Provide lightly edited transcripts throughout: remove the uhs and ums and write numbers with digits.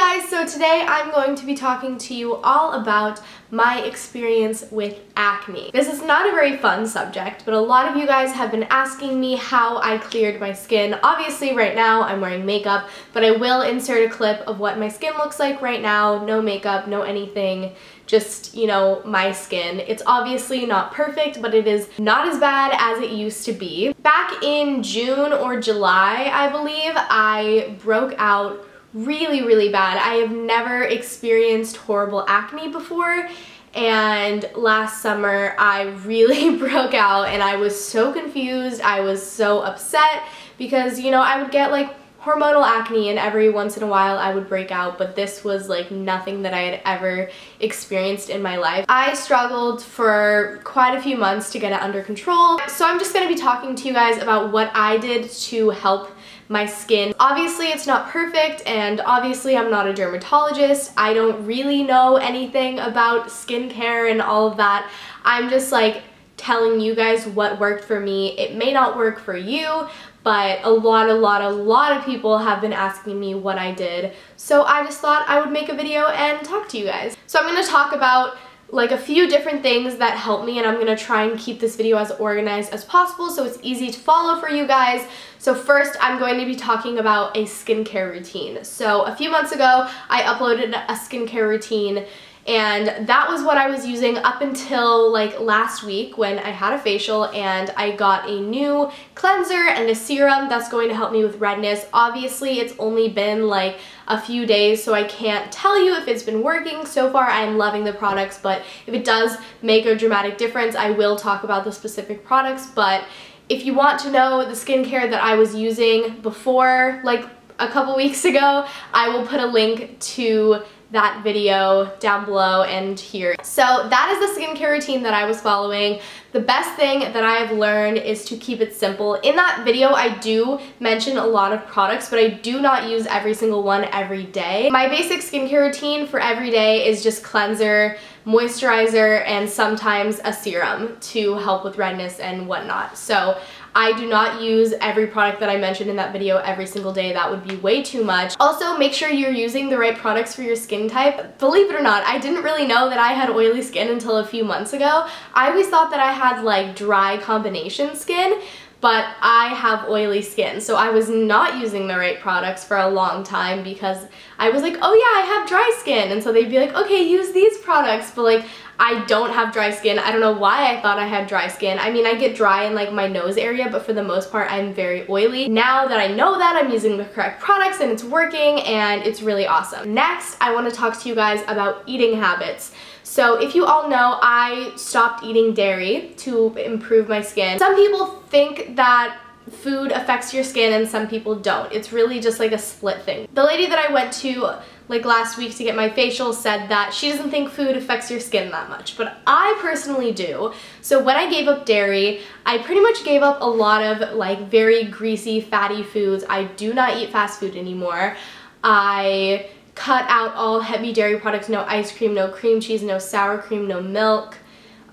guys, so today I'm going to be talking to you all about my experience with acne. This is not a very fun subject, but a lot of you guys have been asking me how I cleared my skin. Obviously right now I'm wearing makeup, but I will insert a clip of what my skin looks like right now. No makeup, no anything, just, you know, my skin. It's obviously not perfect, but it is not as bad as it used to be. Back in June or July, I believe, I broke out really bad. I have never experienced horrible acne before, and last summer I really broke out and I was so confused. I was so upset because, you know, I would get like hormonal acne and every once in a while I would break out, but this was like nothing that I had ever experienced in my life. I struggled for quite a few months to get it under control, so I'm just going to be talking to you guys about what I did to help my skin. Obviously it's not perfect, and obviously I'm not a dermatologist. I don't really know anything about skincare and all of that. I'm just like telling you guys what worked for me. It may not work for you, but a lot of people have been asking me what I did. So I just thought I would make a video and talk to you guys. So I'm going to talk about like a few different things that help me, and I'm going to try and keep this video as organized as possible so it's easy to follow for you guys. So first I'm going to be talking about a skincare routine. So a few months ago I uploaded a skincare routine, and that was what I was using up until like last week when I had a facial and I got a new cleanser and a serum that's going to help me with redness. Obviously it's only been like a few days, so I can't tell you if it's been working. So far I'm loving the products, but if it does make a dramatic difference I will talk about the specific products. But if you want to know the skincare that I was using before, like a couple weeks ago, I will put a link to that video down below and here. So that is the skincare routine that I was following. The best thing that I have learned is to keep it simple. In that video I do mention a lot of products, but I do not use every single one every day. My basic skincare routine for every day is just cleanser, moisturizer, and sometimes a serum to help with redness and whatnot. So I do not use every product that I mentioned in that video every single day. That would be way too much. Also, make sure you're using the right products for your skin type. Believe it or not, I didn't really know that I had oily skin until a few months ago. I always thought that I had like dry combination skin, but I have oily skin, so I was not using the right products for a long time because I was like, oh yeah, I have dry skin, and so they'd be like, okay, use these products, but like I don't have dry skin. I don't know why I thought I had dry skin. I mean, I get dry in like my nose area, but for the most part I'm very oily. Now that I know that, I'm using the correct products and it's working and it's really awesome. Next, I want to talk to you guys about eating habits. So if you all know, I stopped eating dairy to improve my skin. Some people think that food affects your skin and some people don't. It's really just like a split thing. The lady that I went to like last week to get my facial said that she doesn't think food affects your skin that much, but I personally do. So when I gave up dairy, I pretty much gave up a lot of like very greasy, fatty foods. I do not eat fast food anymore. I cut out all heavy dairy products, no ice cream, no cream cheese, no sour cream, no milk,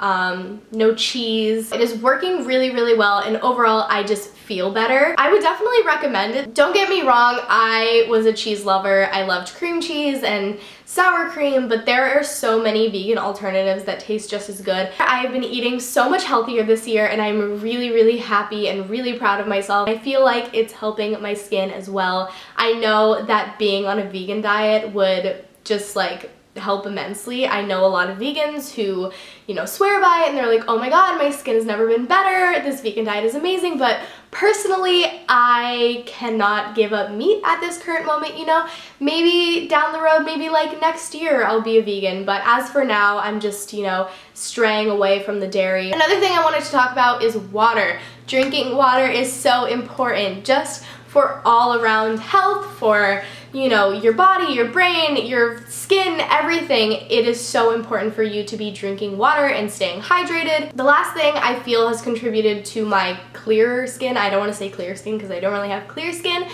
no cheese. It is working really well, and overall I just feel better. I would definitely recommend it. Don't get me wrong, I was a cheese lover. I loved cream cheese and sour cream, but there are so many vegan alternatives that taste just as good. I've been eating so much healthier this year and I'm really happy and really proud of myself. I feel like it's helping my skin as well. I know that being on a vegan diet would just like help immensely. I know a lot of vegans who, you know, swear by it and they're like, oh my god, my skin has never been better, this vegan diet is amazing, but personally I cannot give up meat at this current moment, you know. Maybe down the road, maybe like next year I'll be a vegan, but as for now I'm just, you know, straying away from the dairy. Another thing I wanted to talk about is water. Drinking water is so important just for all around health, for, you know, your body, your brain, your skin, everything. It is so important for you to be drinking water and staying hydrated. The last thing I feel has contributed to my clearer skin, I don't want to say clear skin because I don't really have clear skin,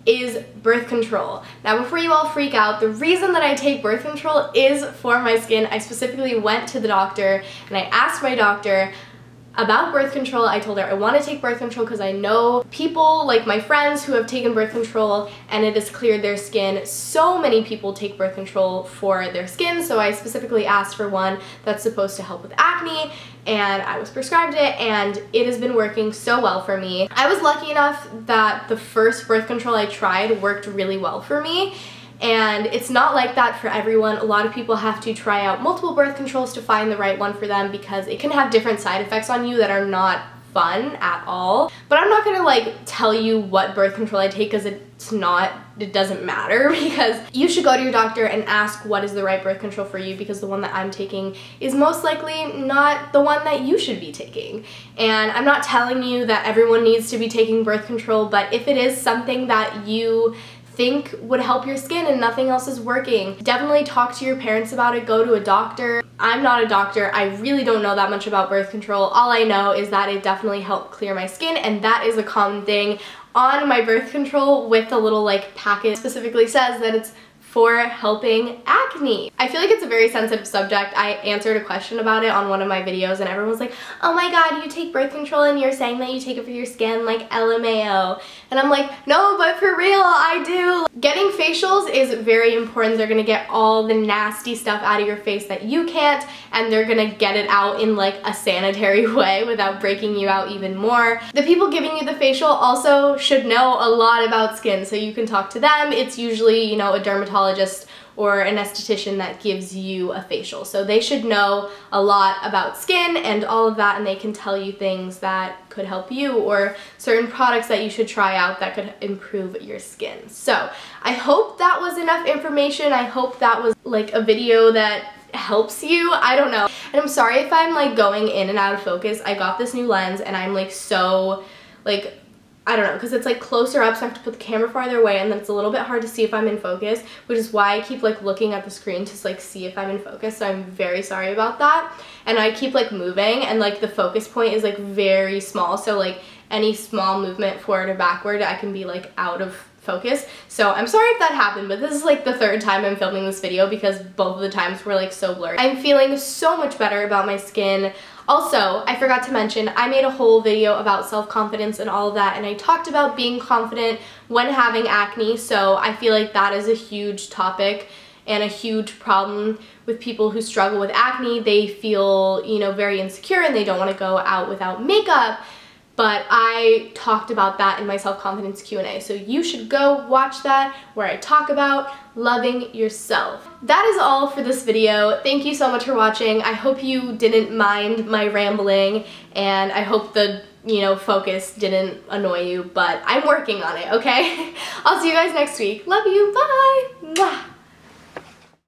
is birth control. Now before you all freak out, the reason that I take birth control is for my skin. I specifically went to the doctor and I asked my doctor, about birth control. I told her I want to take birth control because I know people, like my friends, who have taken birth control and it has cleared their skin. So many people take birth control for their skin, so I specifically asked for one that's supposed to help with acne, and I was prescribed it, and it has been working so well for me. I was lucky enough that the first birth control I tried worked really well for me. And it's not like that for everyone. A lot of people have to try out multiple birth controls to find the right one for them because it can have different side effects on you that are not fun at all. But I'm not gonna like tell you what birth control I take because it doesn't matter, because you should go to your doctor and ask what is the right birth control for you, because the one that I'm taking is most likely not the one that you should be taking. And I'm not telling you that everyone needs to be taking birth control, but if it is something that you think would help your skin and nothing else is working, definitely talk to your parents about it, go to a doctor. I'm not a doctor, I really don't know that much about birth control. All I know is that it definitely helped clear my skin, and that is a common thing on my birth control with the little like packet. Specifically says that it's for helping acne. I feel like it's a very sensitive subject. I answered a question about it on one of my videos and everyone was like, oh my god, you take birth control and you're saying that you take it for your skin, like LMAO. And I'm like, no, but for real, I do. Getting facials is very important. They're gonna get all the nasty stuff out of your face that you can't, and they're gonna get it out in like a sanitary way without breaking you out even more. The people giving you the facial also should know a lot about skin, so you can talk to them. It's usually, you know, a dermatologist or an esthetician that gives you a facial. So they should know a lot about skin and all of that, and they can tell you things that could help you or certain products that you should try out that could improve your skin. So I hope that was enough information. I hope that was like a video that helps you. I don't know. And I'm sorry if I'm like going in and out of focus. I got this new lens and I'm like so like, I don't know, because it's like closer up, so I have to put the camera farther away, and then it's a little bit hard to see if I'm in focus, which is why I keep like looking at the screen to like see if I'm in focus, so I'm very sorry about that. And I keep like moving, and like the focus point is like very small, so like any small movement forward or backward, I can be like out of focus. So I'm sorry if that happened, but this is like the third time I'm filming this video because both of the times were like so blurry. I'm feeling so much better about my skin. Also, I forgot to mention, I made a whole video about self-confidence and all of that, and I talked about being confident when having acne, so I feel like that is a huge topic and a huge problem with people who struggle with acne. They feel, you know, very insecure and they don't want to go out without makeup. But I talked about that in my self-confidence Q&A, so you should go watch that where I talk about loving yourself. That is all for this video. Thank you so much for watching. I hope you didn't mind my rambling, and I hope the, you know, focus didn't annoy you, but I'm working on it, okay? I'll see you guys next week. Love you, bye! Mwah.